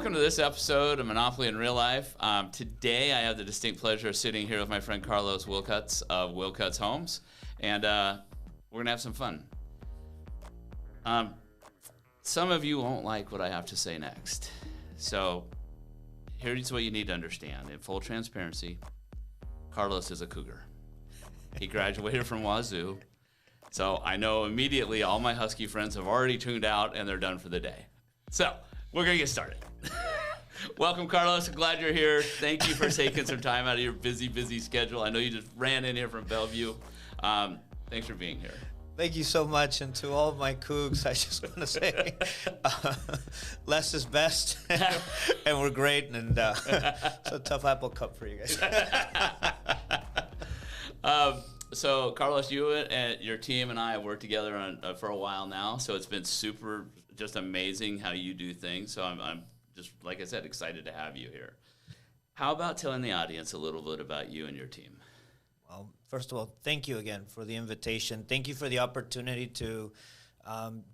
welcome to this episode of Monopoly in Real Life. Today I have the distinct pleasure of sitting here with my friend Carlos Willcuts of Willcuts Homes, and we're going to have some fun. Some of you won't like what I have to say next, so here's what you need to understand. In full transparency, Carlos is a cougar. He graduated from Wazoo, so I know immediately all my Husky friends have already tuned out and they're done for the day. So we're going to get started. Welcome, Carlos. I'm glad you're here. Thank you for taking some time out of your busy schedule. I know you just ran in here from Bellevue. Thanks for being here. Thank you so much. And to all of my cougs, I just want to say less is best. And we're great. And it's a tough apple cup for you guys. So, Carlos, you and your team and I have worked together for a while now. So it's been super just amazing how you do things. So I'm just, like I said, excited to have you here. How about telling the audience a little bit about you and your team? Well, first of all, thank you again for the invitation. Thank you for the opportunity to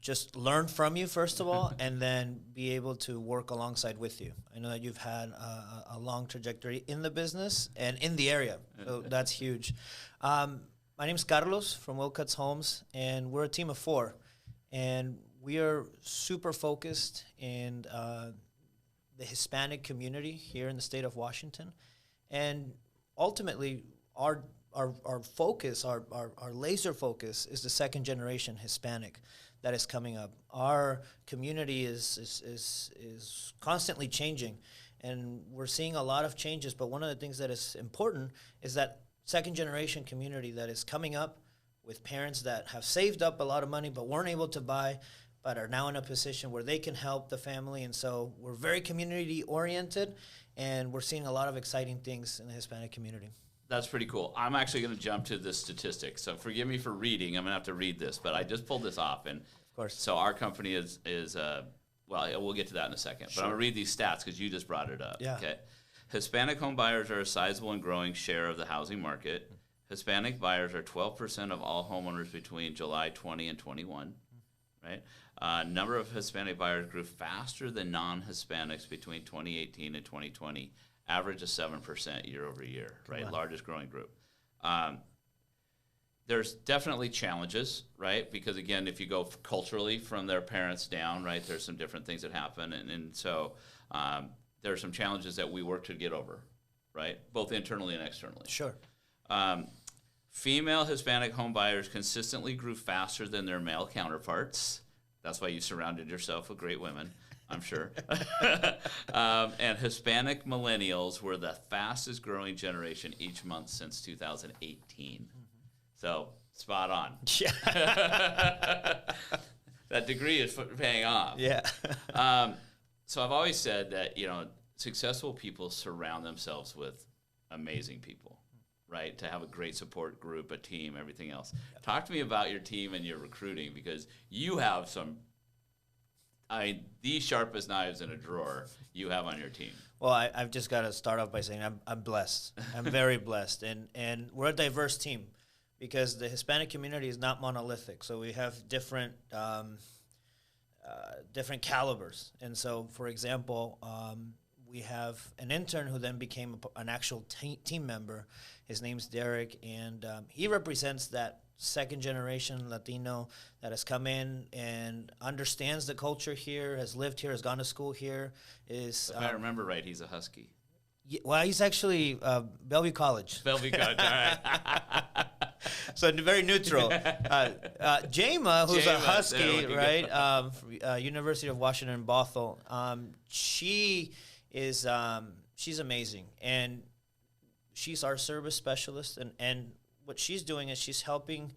just learn from you, first of all, and then be able to work alongside with you. I know that you've had a long trajectory in the business and in the area, so that's huge. My name's Carlos from Willcuts Homes, and we're a team of 4. And we are super focused in the Hispanic community here in the state of Washington. And ultimately, our focus, our laser focus is the second generation Hispanic that is coming up. Our community is constantly changing, and we're seeing a lot of changes. But one of the things that is important is that second generation community that is coming up with parents that have saved up a lot of money but weren't able to buy, but are now in a position where they can help the family. And so we're very community oriented, and we're seeing a lot of exciting things in the Hispanic community. That's pretty cool. I'm actually going to jump to the statistics. So forgive me for reading. I'm going to have to read this, but I just pulled this off. And of course. So our company is well, we'll get to that in a second. But Sure. I'm going to read these stats because you just brought it up. Yeah. Okay. Hispanic home buyers are a sizable and growing share of the housing market. Hispanic buyers are 12% of all homeowners between July 20 and 21, right? Number of Hispanic buyers grew faster than non-Hispanics between 2018 and 2020, average of 7% year over year, right? Wow. Largest growing group. There's definitely challenges, right? Because again, if you go culturally from their parents down, right, there's some different things that happen. And so there are some challenges that we work to get over, right? Both internally and externally. Sure. Female Hispanic home buyers consistently grew faster than their male counterparts. That's why you surrounded yourself with great women, I'm sure. And Hispanic millennials were the fastest growing generation each month since 2018. Mm-hmm. So, spot on. Yeah. That degree is paying off. Yeah. So I've always said that, successful people surround themselves with amazing people, right? To have a great support group, a team, everything else. Yep. Talk to me about your team and your recruiting, because you have the sharpest knives in a drawer you have on your team. Well, I've just got to start off by saying I'm blessed. I'm very blessed. And we're a diverse team because the Hispanic community is not monolithic. So we have different calibers. And so, for example, we have an intern who then became an actual team member. His name's Derek, and he represents that second-generation Latino that has come in and understands the culture here, has lived here, has gone to school here. If I remember right, he's a Husky. Yeah, well, he's actually Bellevue College. Bellevue College, all right. So very neutral. Jama, who's a Husky, right? University of Washington, Bothell. She's amazing, and she's our service specialist, and what she's doing is she's helping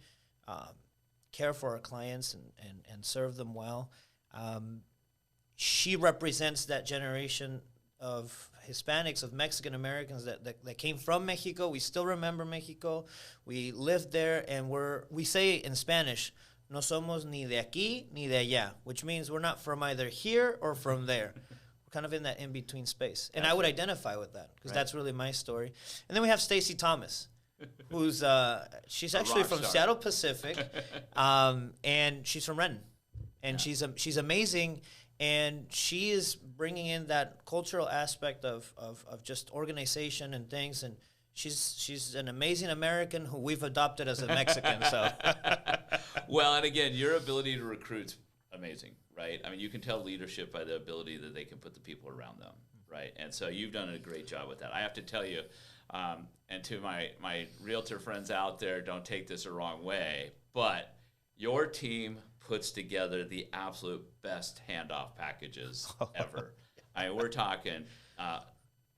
care for our clients and serve them well. She represents that generation of Hispanics, of Mexican Americans that came from Mexico. We still remember Mexico. We lived there, and we say in Spanish, no somos ni de aquí ni de allá, which means we're not from either here or from there. We're kind of in that in-between space. And I would identify with that because that's really my story. And then we have Stacey Thomas, who's she's actually from Seattle Pacific, and she's from Renton. And she's amazing. And she is bringing in that cultural aspect of just organization and things. And she's an amazing American who we've adopted as a Mexican. So, well, and again, your ability to recruit's amazing, right? I mean, you can tell leadership by the ability that they can put the people around them, right? And so you've done a great job with that. I have to tell you, and to my realtor friends out there, don't take this the wrong way, but your team puts together the absolute best handoff packages ever. I mean, we're talking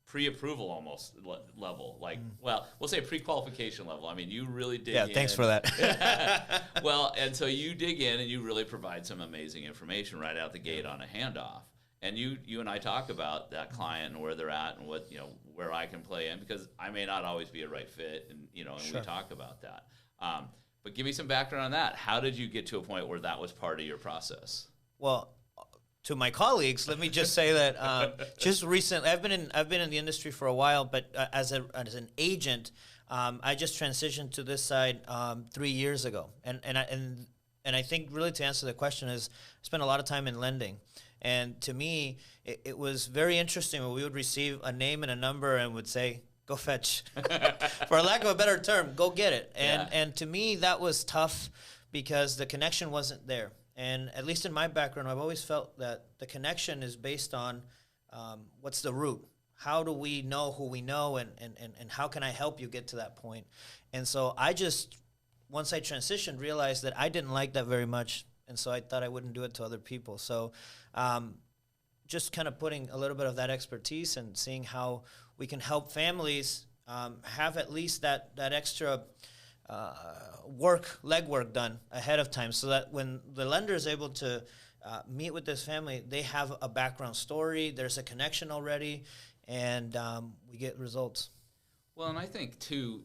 pre-approval almost level, like, well, we'll say pre-qualification level. I mean, you really dig in. Yeah, thanks for that. Well, and so you dig in and you really provide some amazing information right out the gate on a handoff. And you and I talk about that client and where they're at and what, where I can play in, because I may not always be a right fit, and we talk about that. But give me some background on that. How did you get to a point where that was part of your process? Well, to my colleagues, let me just say that just recently, I've been in the industry for a while, but as an agent, I just transitioned to this side 3 years ago, and I think really to answer the question is I spent a lot of time in lending, and to me it was very interesting when we would receive a name and a number and would say, go fetch. For lack of a better term, go get it. And to me, that was tough because the connection wasn't there. And at least in my background, I've always felt that the connection is based on what's the root. How do we know who we know, and how can I help you get to that point? And so I just, once I transitioned, realized that I didn't like that very much. And so I thought I wouldn't do it to other people. So just kind of putting a little bit of that expertise and seeing how we can help families have at least that extra legwork done ahead of time, so that when the lender is able to meet with this family, they have a background story, there's a connection already, and we get results. Well, and I think, too,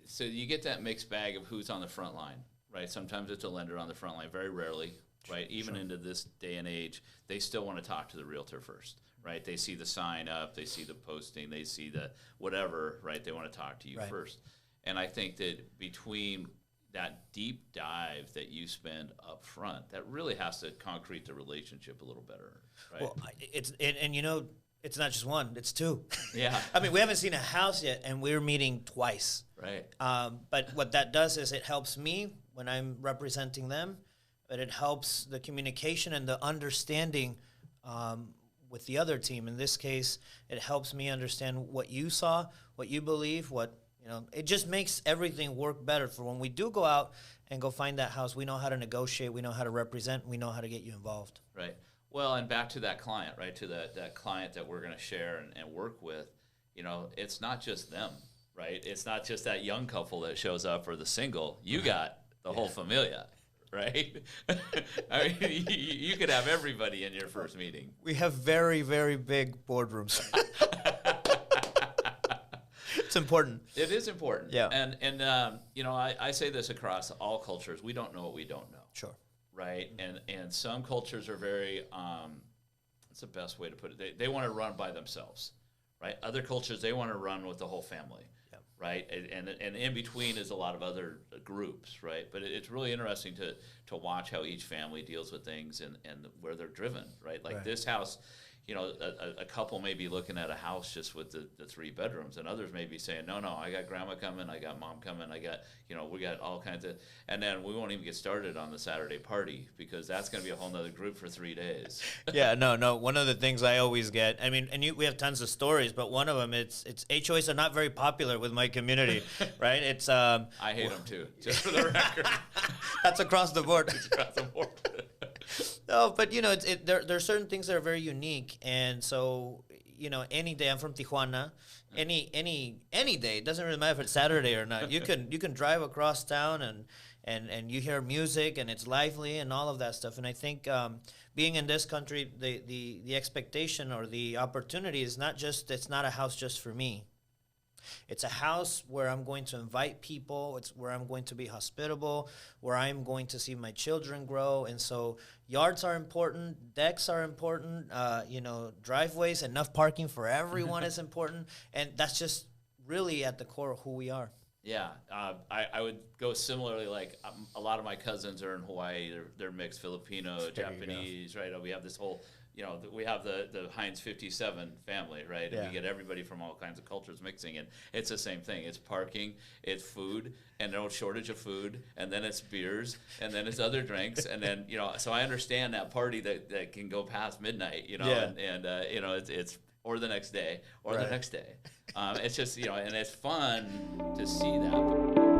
so you get that mixed bag of who's on the front line, right? Sometimes it's a lender on the front line, very rarely, right? Even into this day and age, they still want to talk to the realtor first. Right, they see the sign up, they see the posting, they see the whatever, right? They want to talk to you first. And I think that between that deep dive that you spend up front, that really has to concrete the relationship a little better, right? Well, it's not just one, it's two. Yeah. I mean, we haven't seen a house yet, and we're meeting twice. Right. But what that does is it helps me when I'm representing them, but it helps the communication and the understanding with the other team. In this case, it helps me understand what you saw, what you believe, it just makes everything work better for when we do go out and go find that house. We know how to negotiate, we know how to represent, we know how to get you involved. Right. Well, and back to that client, right, to that client that we're going to share and work with, it's not just them, right? It's not just that young couple that shows up or the single. You got the whole familia. Right? I mean, you could have everybody in your first meeting. We have very, very big boardrooms. It's important. It is important. Yeah. And I say this across all cultures. We don't know what we don't know. Sure. Right? And some cultures are very, that's the best way to put it. They want to run by themselves, right? Other cultures, they want to run with the whole family. Right, and in between is a lot of other groups, right? But it's really interesting to watch how each family deals with things and where they're driven, right? Like this house, a couple may be looking at a house just with the 3 bedrooms, and others may be saying, no, I got grandma coming, I got mom coming, I got, we got all kinds of, and then we won't even get started on the Saturday party, because that's going to be a whole nother group for 3 days. Yeah, no. One of the things I always get, I mean, we have tons of stories, but one of them, it's HOAs are not very popular with my community, right? It's I hate them too, just for the record. That's across the board. It's across the board. No, but there are certain things that are very unique, and so any day, I'm from Tijuana. Any day, it doesn't really matter if it's Saturday or not. You can drive across town and you hear music and it's lively and all of that stuff. And I think being in this country, the expectation or the opportunity is it's not a house just for me. It's a house where I'm going to invite people. It's where I'm going to be hospitable, where I'm going to see my children grow. And so yards are important, decks are important, driveways, enough parking for everyone is important. And that's just really at the core of who we are. Yeah, I would go similarly. Like a lot of my cousins are in Hawaii. They're mixed Filipino, Japanese, right? We have this whole, we have the Heinz 57 family, right? And we get everybody from all kinds of cultures mixing, and it's the same thing. It's parking, it's food, and no shortage of food, and then it's beers, and then it's other drinks, and then So I understand that party that can go past midnight, and it's or the next day, or the next day. It's just, and it's fun to see that.